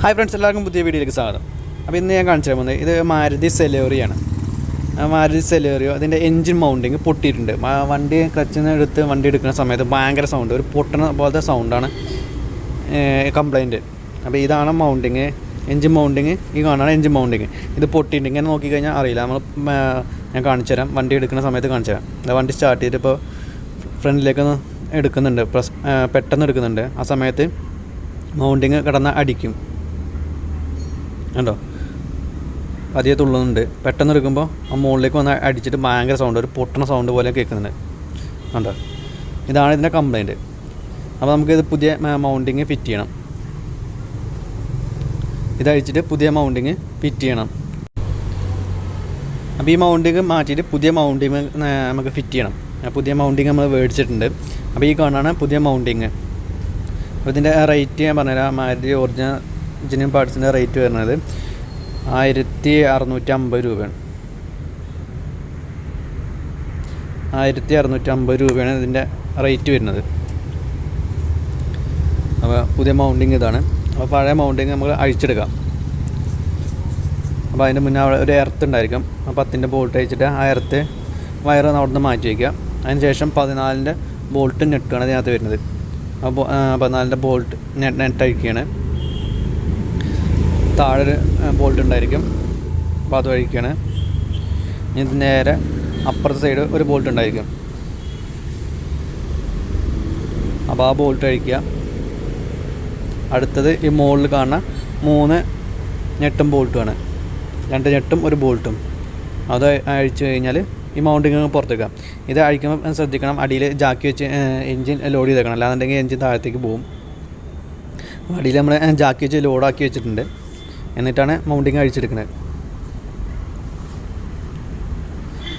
Hi friends, എല്ലാവർക്കും പുതിയ വീഡിയോയിലേക്ക് സ്വാഗതം. അപ്പോൾ ഇന്ന് ഞാൻ കാണിച്ചു തരുന്നത് ഇത് മാരുതി സെലേറിയാണ്. മാരുതി സെലേറിയോ അതിൻ്റെ എൻജിൻ മൗണ്ടിങ് പൊട്ടിയിട്ടുണ്ട്. വണ്ടി ക്ലച്ചിൽ നിന്ന് എടുത്ത് വണ്ടി എടുക്കുന്ന സമയത്ത് ഭയങ്കര സൗണ്ട്, ഒരു പൊട്ടുന്ന പോലത്തെ സൗണ്ടാണ് കംപ്ലൈൻറ്റ്. അപ്പോൾ ഇതാണ് മൗണ്ടിങ്, എൻജിൻ മൗണ്ടിങ്. ഈ കാണാണ് എൻജിൻ മൗണ്ടിങ്. ഇത് പൊട്ടിയിട്ടുണ്ട്. ഇങ്ങനെ നോക്കിക്കഴിഞ്ഞാൽ അറിയില്ല. ഞാൻ കാണിച്ചു തരാം, വണ്ടി എടുക്കുന്ന സമയത്ത് കാണിച്ചു തരാം. വണ്ടി സ്റ്റാർട്ട് ചെയ്തിട്ട് ഇപ്പോൾ ഫ്രണ്ടിലേക്ക് എടുക്കുന്നുണ്ട്, പെട്ടെന്ന് എടുക്കുന്നുണ്ട്. ആ സമയത്ത് മൗണ്ടിങ് കിടന്ന് അടിക്കും കണ്ടോ, പതിയെ തുള്ളുന്നുണ്ട്. പെട്ടെന്ന് എടുക്കുമ്പോൾ ആ മുകളിലേക്ക് വന്ന് അടിച്ചിട്ട് ഭയങ്കര സൗണ്ട്, ഒരു പൊട്ടണ സൗണ്ട് പോലെ കേൾക്കുന്നുണ്ട് കണ്ടോ. ഇതാണ് ഇതിൻ്റെ കംപ്ലൈൻറ്റ്. അപ്പോൾ നമുക്കിത് പുതിയ മൗണ്ടിങ് ഫിറ്റ് ചെയ്യണം. ഇതഴിച്ചിട്ട് പുതിയ മൗണ്ടിങ് ഫിറ്റ് ചെയ്യണം. അപ്പോൾ ഈ മൗണ്ടിങ് മാറ്റിയിട്ട് പുതിയ മൗണ്ടിങ് നമുക്ക് ഫിറ്റ് ചെയ്യണം. പുതിയ മൗണ്ടിങ് നമ്മൾ മേടിച്ചിട്ടുണ്ട്. അപ്പോൾ ഈ കാണാണ് പുതിയ മൗണ്ടിങ്. അപ്പോൾ ഇതിൻ്റെ റേറ്റ് ഞാൻ പറഞ്ഞുതരാം. മാരുതി ഒറിജിനൽ എഞ്ചിനും പാർട്സിൻ്റെ റേറ്റ് വരുന്നത് 1650 രൂപയാണ്. 1650 രൂപയാണ് ഇതിൻ്റെ റേറ്റ് വരുന്നത്. അപ്പോൾ പുതിയ മൗണ്ടിങ് ഇതാണ്. അപ്പോൾ പഴയ മൗണ്ടിങ് നമുക്ക് അഴിച്ചെടുക്കാം. അപ്പോൾ അതിൻ്റെ മുന്നേ അവിടെ ഒരു എർത്ത് ഉണ്ടായിരിക്കും. ആ 10ൻ്റെ ബോൾട്ട് അഴിച്ചിട്ട് ആ എർത്ത് വയറ് അവിടെ നിന്ന് മാറ്റി വയ്ക്കുക. അതിന് ശേഷം 14ൻ്റെ ബോൾട്ട് നെട്ടാണ് ഇതിനകത്ത് വരുന്നത്. അപ്പോൾ 14ൻ്റെ ബോൾട്ട് നെറ്റ് അഴിക്കുകയാണ്. താഴെ ഒരു ബോൾട്ട് ഉണ്ടായിരിക്കും, അപ്പോൾ അത് അഴിക്കുകയാണ്. ഇത് നേരെ അപ്പുറത്തെ സൈഡ് ഒരു ബോൾട്ട് ഉണ്ടായിരിക്കും, അപ്പോൾ ആ ബോൾട്ട് അഴിക്കുക. അടുത്തത് ഈ മുകളിൽ കാണുന്ന 3 നെട്ടും ബോൾട്ടുമാണ്, 2 നെട്ടും ഒരു ബോൾട്ടും. അത് അഴിച്ചു കഴിഞ്ഞാൽ ഈ മൗണ്ടിങ് പുറത്തേക്കാം. ഇത് അഴിക്കുമ്പോൾ ശ്രദ്ധിക്കണം, അടിയിൽ ജാക്കി വെച്ച് എൻജിൻ ലോഡ് ചെയ്തേക്കണം, അല്ലാന്നുണ്ടെങ്കിൽ എൻജിൻ താഴത്തേക്ക് പോകും. അടിയിൽ നമ്മൾ ജാക്കി വെച്ച് ലോഡാക്കി വെച്ചിട്ടുണ്ട്. എന്നിട്ടാണ് മൗണ്ടിങ് അഴിച്ചെടുക്കുന്നത്.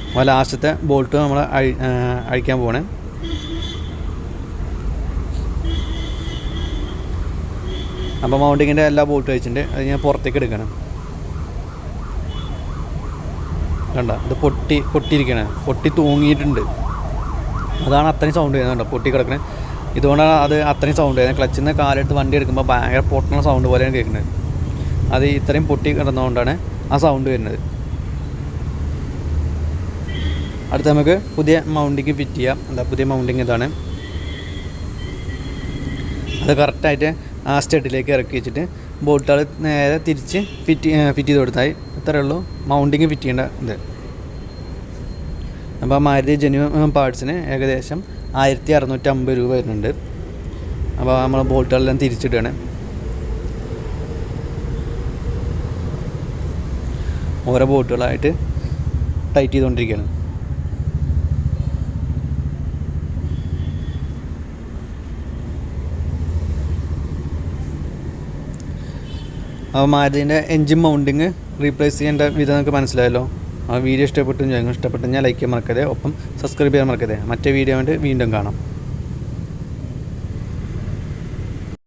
അപ്പോൾ ലാസ്റ്റത്തെ ബോൾട്ട് നമ്മൾ അഴിക്കാൻ പോകണേ. അപ്പോൾ മൗണ്ടിങ്ങിൻ്റെ എല്ലാ ബോൾട്ടും അഴിച്ചിട്ടുണ്ട്. അത് ഞാൻ പുറത്തേക്ക് എടുക്കണം. കണ്ട, ഇത് പൊട്ടിയിരിക്കണേ, പൊട്ടി തൂങ്ങിയിട്ടുണ്ട്. അതാണ് അത്രയും സൗണ്ട് ചെയ്യുന്നത്. പൊട്ടി കിടക്കണേ. ഇതുകൊണ്ടാണ് അത് അത്രയും സൗണ്ട് ചെയ്യുന്നത്. ക്ലച്ചിൽ നിന്ന് കാലെടുത്ത് വണ്ടി എടുക്കുമ്പോൾ ഭയങ്കര പൊട്ടണ സൗണ്ട് പോലെയാണ് കേൾക്കുന്നത്. അത് ഇത്രയും പൊട്ടി കിടന്നുകൊണ്ടാണ് ആ സൗണ്ട് വരുന്നത്. അടുത്ത് നമുക്ക് പുതിയ മൗണ്ടിങ് ഫിറ്റ് ചെയ്യാം. പുതിയ മൗണ്ടിങ് ഇതാണ്. അത് കറക്റ്റായിട്ട് ആ സ്റ്റഡിലേക്ക് ഇറക്കി വെച്ചിട്ട് ബോൾട്ടുകൾ നേരെ തിരിച്ച് ഫിറ്റ് ചെയ്ത് കൊടുത്താൽ ഇത്രയേ ഉള്ളൂ മൗണ്ടിങ് ഫിറ്റ് ചെയ്യേണ്ട ഇത്. അപ്പോൾ മാരുതി ജെന്യൂൻ പാർട്സിന് ഏകദേശം 1650 രൂപ വരുന്നുണ്ട്. അപ്പോൾ നമ്മൾ ബോൾട്ടുകളെല്ലാം തിരിച്ചിടുകയാണ്. ഓരോ ബോട്ടുകളായിട്ട് ടൈറ്റ് ചെയ്തുകൊണ്ടിരിക്കുകയാണ്. അപ്പോൾ മാരുതിൻ്റെ എൻജിൻ മൗണ്ടിങ് റീപ്ലേസ് ചെയ്യേണ്ട വിധം നമുക്ക് മനസ്സിലായല്ലോ. ആ വീഡിയോ ഇഷ്ടപ്പെട്ടു ലൈക്ക് ചെയ്യാൻ മറക്കരുത്. ഒപ്പം സബ്സ്ക്രൈബ് ചെയ്യാൻ മറക്കരുത്. മറ്റേ വീഡിയോ വേണ്ടി വീണ്ടും കാണാം.